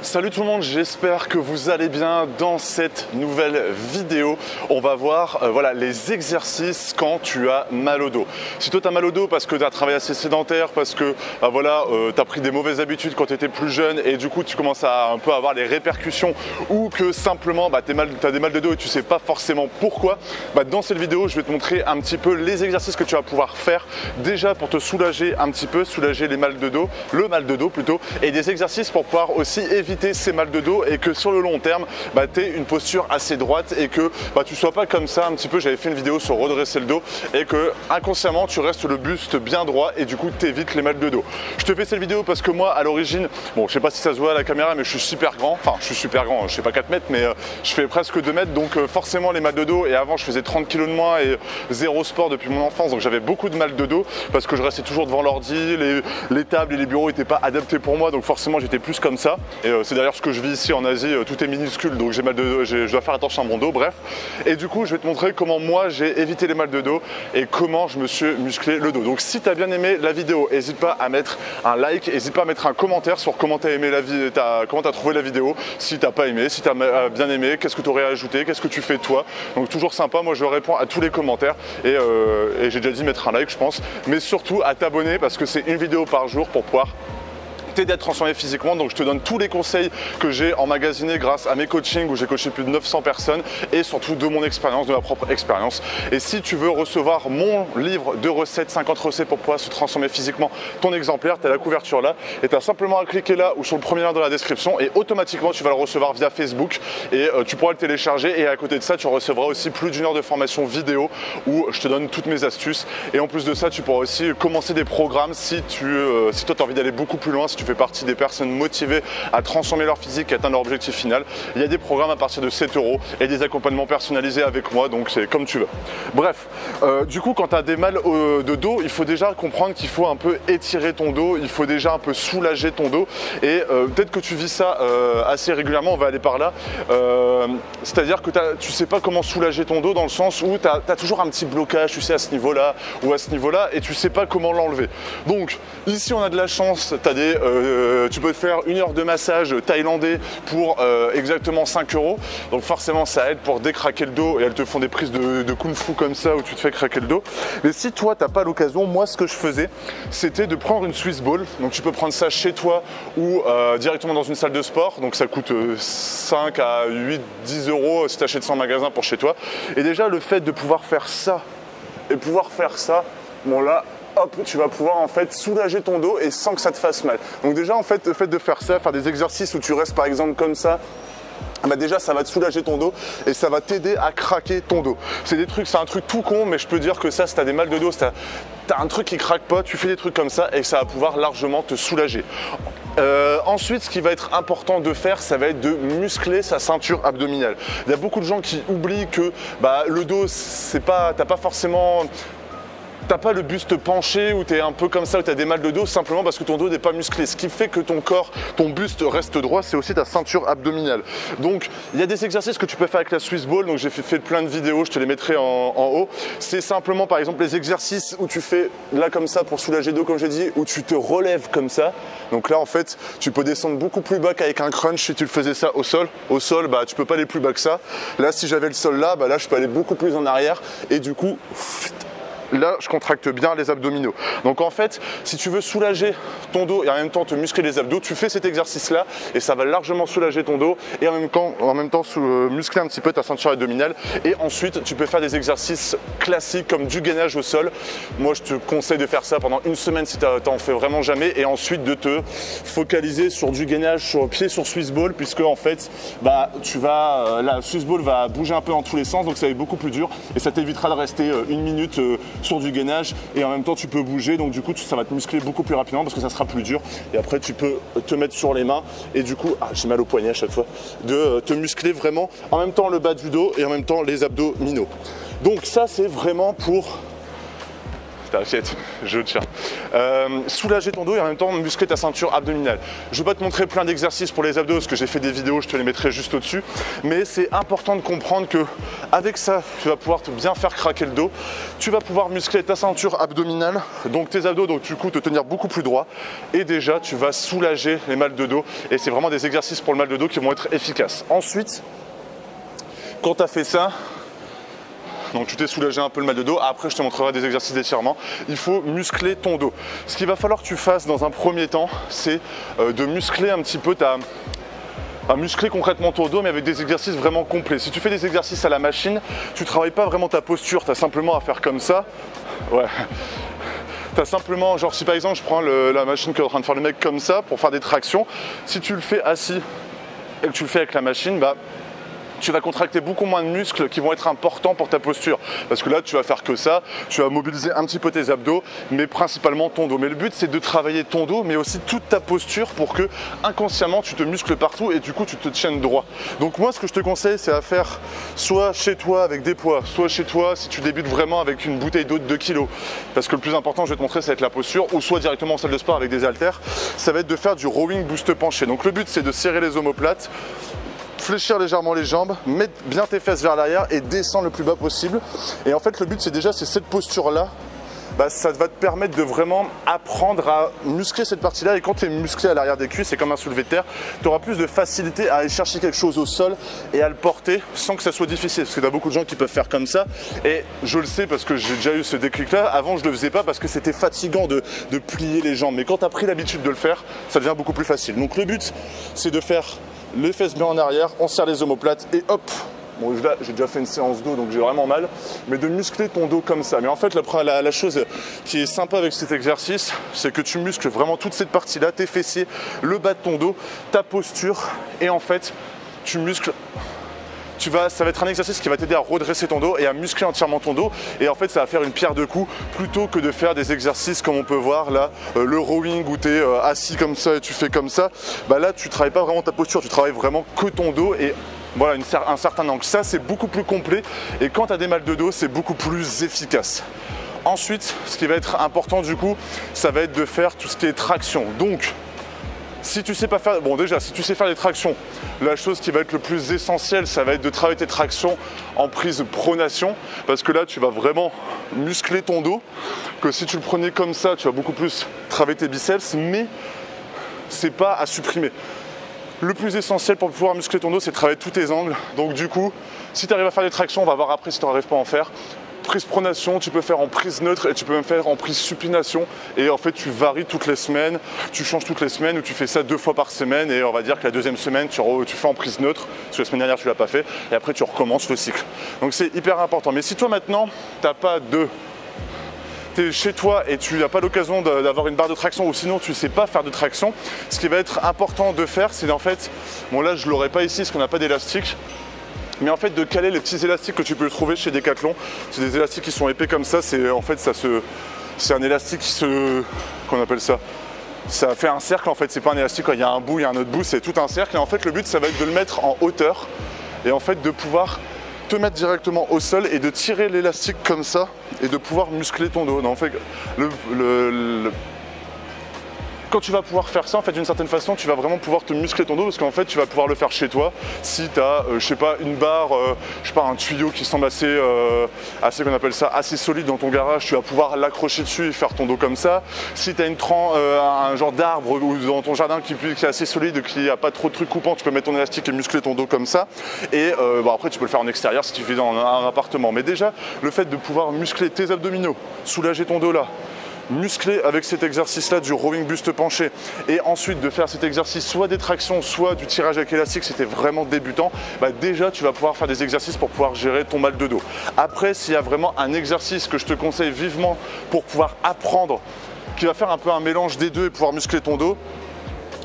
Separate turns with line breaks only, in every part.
Salut tout le monde, j'espère que vous allez bien. Dans cette nouvelle vidéo, on va voir les exercices quand tu as mal au dos. Si toi tu as mal au dos parce que tu as travaillé assez sédentaire, parce que tu as pris des mauvaises habitudes quand tu étais plus jeune et du coup tu commences à un peu avoir les répercussions, ou que simplement tu as des mal de dos et tu sais pas forcément pourquoi, dans cette vidéo je vais te montrer un petit peu les exercices que tu vas pouvoir faire déjà pour te soulager un petit peu, soulager les mal de dos, le mal de dos plutôt, et des exercices pour pouvoir aussi éviter ces mal de dos et que sur le long terme tu aies une posture assez droite et que tu sois pas comme ça un petit peu. J'avais fait une vidéo sur redresser le dos et que inconsciemment tu restes le buste bien droit et du coup tu évites les mal de dos. Je te fais cette vidéo parce que moi à l'origine, je sais pas si ça se voit à la caméra, mais je suis super grand, je fais pas 4 mètres mais je fais presque 2 mètres, donc forcément les mal de dos. Et avant je faisais 30 kg de moins et zéro sport depuis mon enfance, donc j'avais beaucoup de mal de dos parce que je restais toujours devant l'ordi, les tables et les bureaux n'étaient pas adaptés pour moi, donc forcément j'étais plus comme ça. Et c'est d'ailleurs ce que je vis ici en Asie, tout est minuscule, donc j'ai mal de dos, je dois faire attention à mon dos, bref. Et du coup je vais te montrer comment moi j'ai évité les mal de dos et comment je me suis musclé le dos. Donc si tu as bien aimé la vidéo, n'hésite pas à mettre un like, n'hésite pas à mettre un commentaire sur comment tu as aimé comment tu as trouvé la vidéo, si tu n'as pas aimé, si tu as bien aimé, qu'est-ce que tu aurais ajouté, qu'est-ce que tu fais toi. Donc toujours sympa, moi je réponds à tous les commentaires et j'ai déjà dit mettre un like je pense, mais surtout à t'abonner parce que c'est une vidéo par jour pour pouvoir t'aider à te transformer physiquement. Donc je te donne tous les conseils que j'ai emmagasinés grâce à mes coachings où j'ai coaché plus de 900 personnes et surtout de mon expérience, de ma propre expérience. Et si tu veux recevoir mon livre de recettes, 50 recettes pour pouvoir se transformer physiquement, ton exemplaire, tu as la couverture là et tu as simplement à cliquer là ou sur le premier lien dans la description et automatiquement tu vas le recevoir via Facebook et tu pourras le télécharger. Et à côté de ça tu recevras aussi plus d'1 heure de formation vidéo où je te donne toutes mes astuces. Et en plus de ça tu pourras aussi commencer des programmes si toi tu as envie d'aller beaucoup plus loin, si tu fais partie des personnes motivées à transformer leur physique et atteindre leur objectif final. Il y a des programmes à partir de 7 € et des accompagnements personnalisés avec moi, donc c'est comme tu veux. Bref, du coup quand tu as des mal de dos, il faut déjà comprendre qu'il faut un peu étirer ton dos, il faut déjà un peu soulager ton dos et peut-être que tu vis ça assez régulièrement, on va aller par là. C'est-à-dire que tu sais pas comment soulager ton dos dans le sens où tu as toujours un petit blocage, tu sais, à ce niveau-là ou à ce niveau-là et tu sais pas comment l'enlever. Donc ici on a de la chance, tu peux te faire 1 heure de massage thaïlandais pour exactement 5 €. Donc forcément ça aide pour décraquer le dos et elles te font des prises de kung-fu comme ça où tu te fais craquer le dos. Mais si toi t'as pas l'occasion, moi ce que je faisais c'était de prendre une Swiss ball. Donc tu peux prendre ça chez toi ou directement dans une salle de sport. Donc ça coûte 5 à 8, 10 € si tu achètes ça en magasin pour chez toi. Et déjà le fait de pouvoir faire ça et pouvoir faire ça, bon là hop, tu vas pouvoir en fait soulager ton dos et sans que ça te fasse mal. Donc déjà en fait, le fait de faire ça, faire des exercices où tu restes par exemple comme ça, déjà ça va te soulager ton dos et ça va t'aider à craquer ton dos. C'est un truc tout con, mais je peux dire que ça, si tu as des mal de dos, si tu as un truc qui craque pas, tu fais des trucs comme ça et ça va pouvoir largement te soulager. Ensuite, ce qui va être important de faire, ça va être de muscler sa ceinture abdominale. Il y a beaucoup de gens qui oublient que le dos, t'as pas le buste penché ou tu es un peu comme ça, ou tu as des mal de dos simplement parce que ton dos n'est pas musclé. Ce qui fait que ton buste reste droit, c'est aussi ta ceinture abdominale. Donc il y a des exercices que tu peux faire avec la Swiss ball, donc j'ai fait plein de vidéos, je te les mettrai en haut. C'est simplement par exemple les exercices où tu fais là comme ça pour soulager le dos comme j'ai dit, où tu te relèves comme ça. Donc là en fait tu peux descendre beaucoup plus bas qu'avec un crunch si tu le faisais ça au sol. Au sol tu peux pas aller plus bas que ça. Là si j'avais le sol là, là je peux aller beaucoup plus en arrière et du coup là, je contracte bien les abdominaux. Donc en fait, si tu veux soulager ton dos et en même temps te muscler les abdos, tu fais cet exercice-là et ça va largement soulager ton dos et en même temps muscler un petit peu ta ceinture abdominale. Et ensuite, tu peux faire des exercices classiques comme du gainage au sol. Moi, je te conseille de faire ça pendant 1 semaine si tu n'en fais vraiment jamais et ensuite de te focaliser sur du gainage sur pied sur Swiss ball, puisque en fait, la Swiss ball va bouger un peu dans tous les sens, donc ça va être beaucoup plus dur et ça t'évitera de rester 1 minute sur du gainage et en même temps tu peux bouger, donc du coup ça va te muscler beaucoup plus rapidement parce que ça sera plus dur et après tu peux te mettre sur les mains et du coup, j'ai mal au poignet à chaque fois, de te muscler vraiment en même temps le bas du dos et en même temps les abdominaux. Donc ça c'est vraiment pour t'inquiète, je tiens. Soulager ton dos et en même temps muscler ta ceinture abdominale. Je ne vais pas te montrer plein d'exercices pour les abdos parce que j'ai fait des vidéos, je te les mettrai juste au-dessus. Mais c'est important de comprendre que avec ça, tu vas pouvoir bien faire craquer le dos. Tu vas pouvoir muscler ta ceinture abdominale, donc tes abdos, donc du coup te tenir beaucoup plus droit. Et déjà, tu vas soulager les mal de dos. Et c'est vraiment des exercices pour le mal de dos qui vont être efficaces. Ensuite, quand tu as fait ça, donc tu t'es soulagé un peu le mal de dos, après je te montrerai des exercices d'étirement, il faut muscler ton dos. Ce qu'il va falloir que tu fasses dans un premier temps, c'est de muscler un petit peu muscler concrètement ton dos, mais avec des exercices vraiment complets. Si tu fais des exercices à la machine, tu ne travailles pas vraiment ta posture, tu as simplement à faire comme ça. Ouais. Tu as simplement, genre si par exemple je prends la machine qui est en train de faire le mec comme ça pour faire des tractions, si tu le fais assis et que tu le fais avec la machine, bah tu vas contracter beaucoup moins de muscles qui vont être importants pour ta posture. Parce que là, tu vas faire que ça, tu vas mobiliser un petit peu tes abdos, mais principalement ton dos. Mais le but, c'est de travailler ton dos, mais aussi toute ta posture pour que, inconsciemment, tu te muscles partout et du coup, tu te tiennes droit. Donc moi, ce que je te conseille, c'est à faire soit chez toi avec des poids, soit chez toi si tu débutes vraiment avec une bouteille d'eau de 2 kg. Parce que le plus important, je vais te montrer, ça va être la posture, ou soit directement en salle de sport avec des haltères. Ça va être de faire du rowing boost penché. Donc le but, c'est de serrer les omoplates, fléchir légèrement les jambes, mettre bien tes fesses vers l'arrière et descendre le plus bas possible. Et en fait, le but, c'est cette posture-là. Bah, ça va te permettre de vraiment apprendre à muscler cette partie-là. Et quand tu es musclé à l'arrière des cuisses, c'est comme un soulevé de terre, tu auras plus de facilité à aller chercher quelque chose au sol et à le porter sans que ça soit difficile. Parce qu'il y a beaucoup de gens qui peuvent faire comme ça. Et je le sais parce que j'ai déjà eu ce déclic-là. Avant, je ne le faisais pas parce que c'était fatigant de plier les jambes. Mais quand tu as pris l'habitude de le faire, ça devient beaucoup plus facile. Donc le but, c'est de faire les fesses bien en arrière, on serre les omoplates et hop. Bon, là, j'ai déjà fait une séance dos, donc j'ai vraiment mal. Mais de muscler ton dos comme ça. Mais en fait, la chose qui est sympa avec cet exercice, c'est que tu muscles vraiment toute cette partie-là, tes fessiers, le bas de ton dos, ta posture. Et en fait, tu muscles... ça va être un exercice qui va t'aider à redresser ton dos et à muscler entièrement ton dos. Et en fait, ça va faire une pierre deux coups plutôt que de faire des exercices comme on peut voir là, le rowing où tu es assis comme ça et tu fais comme ça. Bah là, tu ne travailles pas vraiment ta posture, tu travailles vraiment que ton dos et voilà un certain angle. Ça, c'est beaucoup plus complet et quand tu as des mal de dos, c'est beaucoup plus efficace. Ensuite, ce qui va être important du coup, ça va être de faire tout ce qui est traction. Donc, si tu sais pas faire, bon déjà, si tu sais faire les tractions, la chose qui va être le plus essentielle, ça va être de travailler tes tractions en prise pronation, parce que là, tu vas vraiment muscler ton dos, que si tu le prenais comme ça, tu vas beaucoup plus travailler tes biceps, mais c'est pas à supprimer. Le plus essentiel pour pouvoir muscler ton dos, c'est de travailler tous tes angles. Donc du coup, si tu arrives à faire des tractions, on va voir après si tu n'arrives pas à en faire. Prise pronation, tu peux faire en prise neutre et tu peux même faire en prise supination. Et en fait, tu varies toutes les semaines, tu changes toutes les semaines ou tu fais ça 2 fois par semaine. Et on va dire que la deuxième semaine, tu fais en prise neutre, parce que la semaine dernière, tu ne l'as pas fait. Et après, tu recommences le cycle. Donc c'est hyper important. Mais si toi maintenant, tu n'as pas de... tu es chez toi et tu n'as pas l'occasion d'avoir une barre de traction ou sinon tu ne sais pas faire de traction, ce qui va être important de faire, c'est en fait, bon là je ne l'aurai pas ici parce qu'on n'a pas d'élastique, mais en fait de caler les petits élastiques que tu peux trouver chez Decathlon. C'est des élastiques qui sont épais comme ça, c'est en fait c'est un élastique qu'on appelle ça. Ça fait un cercle en fait, c'est pas un élastique quand il y a un bout, il y a un autre bout, c'est tout un cercle et en fait le but ça va être de le mettre en hauteur et en fait de pouvoir te mettre directement au sol et de tirer l'élastique comme ça et de pouvoir muscler ton dos. Non, en fait, quand tu vas pouvoir faire ça, en fait, d'une certaine façon, tu vas vraiment pouvoir te muscler ton dos parce qu'en fait, tu vas pouvoir le faire chez toi. Si tu as, je sais pas, une barre, je sais pas, un tuyau qui semble assez qu'on appelle ça, assez solide dans ton garage, tu vas pouvoir l'accrocher dessus et faire ton dos comme ça. Si tu as un genre d'arbre ou dans ton jardin qui est assez solide, qui n'a pas trop de trucs coupants, tu peux mettre ton élastique et muscler ton dos comme ça. Et bon, après, tu peux le faire en extérieur si tu fais dans un appartement. Mais déjà, le fait de pouvoir muscler tes abdominaux, soulager ton dos là, muscler avec cet exercice-là du rowing buste penché et ensuite de faire cet exercice soit des tractions, soit du tirage avec élastique, c'était vraiment débutant, bah déjà tu vas pouvoir faire des exercices pour pouvoir gérer ton mal de dos. Après, s'il y a vraiment un exercice que je te conseille vivement pour pouvoir apprendre, qui va faire un peu un mélange des deux et pouvoir muscler ton dos,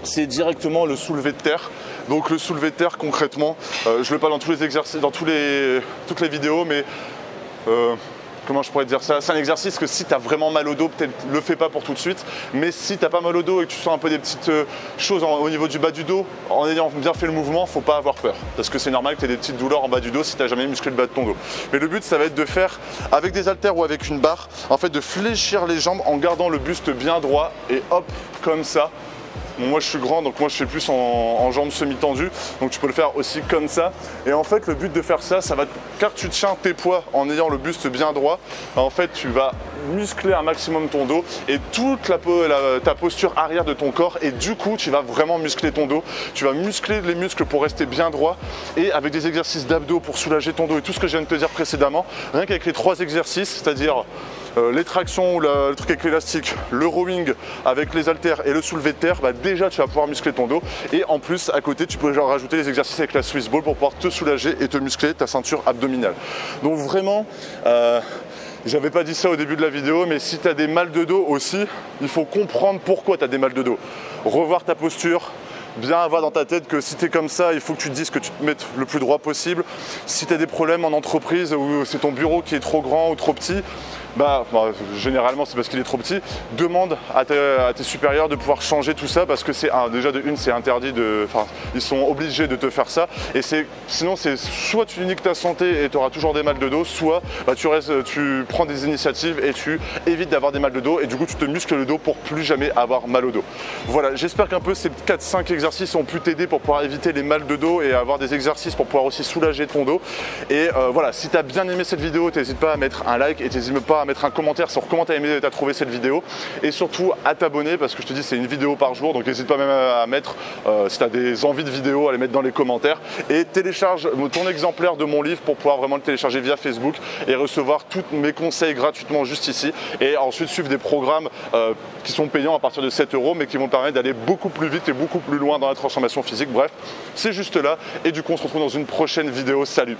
c'est directement le soulevé de terre. Donc le soulevé de terre concrètement, je le parle dans tous les exercices, dans toutes les vidéos, mais comment je pourrais te dire ça, c'est un exercice que si tu as vraiment mal au dos, peut-être le fais pas pour tout de suite, mais si tu n'as pas mal au dos et que tu sens un peu des petites choses au niveau du bas du dos, en ayant bien fait le mouvement, faut pas avoir peur, parce que c'est normal que tu aies des petites douleurs en bas du dos si tu n'as jamais musclé le bas de ton dos. Mais le but, ça va être de faire avec des haltères ou avec une barre, en fait de fléchir les jambes en gardant le buste bien droit et hop, comme ça. Bon, moi je suis grand, donc moi je fais plus en jambes semi-tendues, donc tu peux le faire aussi comme ça. Et en fait le but de faire ça, ça va, car tu tiens tes poids en ayant le buste bien droit, en fait tu vas muscler un maximum ton dos et toute ta posture arrière de ton corps, et du coup tu vas vraiment muscler ton dos, tu vas muscler les muscles pour rester bien droit, et avec des exercices d'abdos pour soulager ton dos et tout ce que je viens de te dire précédemment, rien qu'avec les 3 exercices, c'est-à-dire les tractions ou le truc avec l'élastique, le rowing avec les haltères et le soulevé de terre, bah déjà tu vas pouvoir muscler ton dos, et en plus à côté tu peux genre rajouter les exercices avec la Swiss ball pour pouvoir te soulager et te muscler ta ceinture abdominale. Donc vraiment, j'avais pas dit ça au début de la vidéo, mais si tu as des mal de dos aussi, il faut comprendre pourquoi tu as des mal de dos. Revoir ta posture, bien avoir dans ta tête que si tu es comme ça, il faut que tu te dises que tu te mettes le plus droit possible. Si tu as des problèmes en entreprise ou c'est ton bureau qui est trop grand ou trop petit, généralement c'est parce qu'il est trop petit, demande à tes supérieurs de pouvoir changer tout ça, parce que déjà de une c'est interdit, ils sont obligés de te faire ça, et sinon c'est soit tu niques ta santé et tu auras toujours des mal de dos, soit tu prends des initiatives et tu évites d'avoir des mal de dos, et du coup tu te muscles le dos pour plus jamais avoir mal au dos. Voilà, j'espère qu'un peu ces 4-5 exercices ont pu t'aider pour pouvoir éviter les mal de dos et avoir des exercices pour pouvoir aussi soulager ton dos. Et voilà, si tu as bien aimé cette vidéo, n'hésite pas à mettre un like et n'hésite pas à mettre un commentaire sur comment tu as trouvé cette vidéo, et surtout à t'abonner, parce que je te dis c'est une vidéo par jour, donc n'hésite pas même à mettre si tu as des envies de vidéos, à les mettre dans les commentaires, et télécharge ton exemplaire de mon livre pour pouvoir vraiment le télécharger via Facebook et recevoir tous mes conseils gratuitement juste ici, et ensuite suivre des programmes qui sont payants à partir de 7 €, mais qui vont te permettre d'aller beaucoup plus vite et beaucoup plus loin dans la transformation physique. Bref, c'est juste là, et du coup on se retrouve dans une prochaine vidéo. Salut!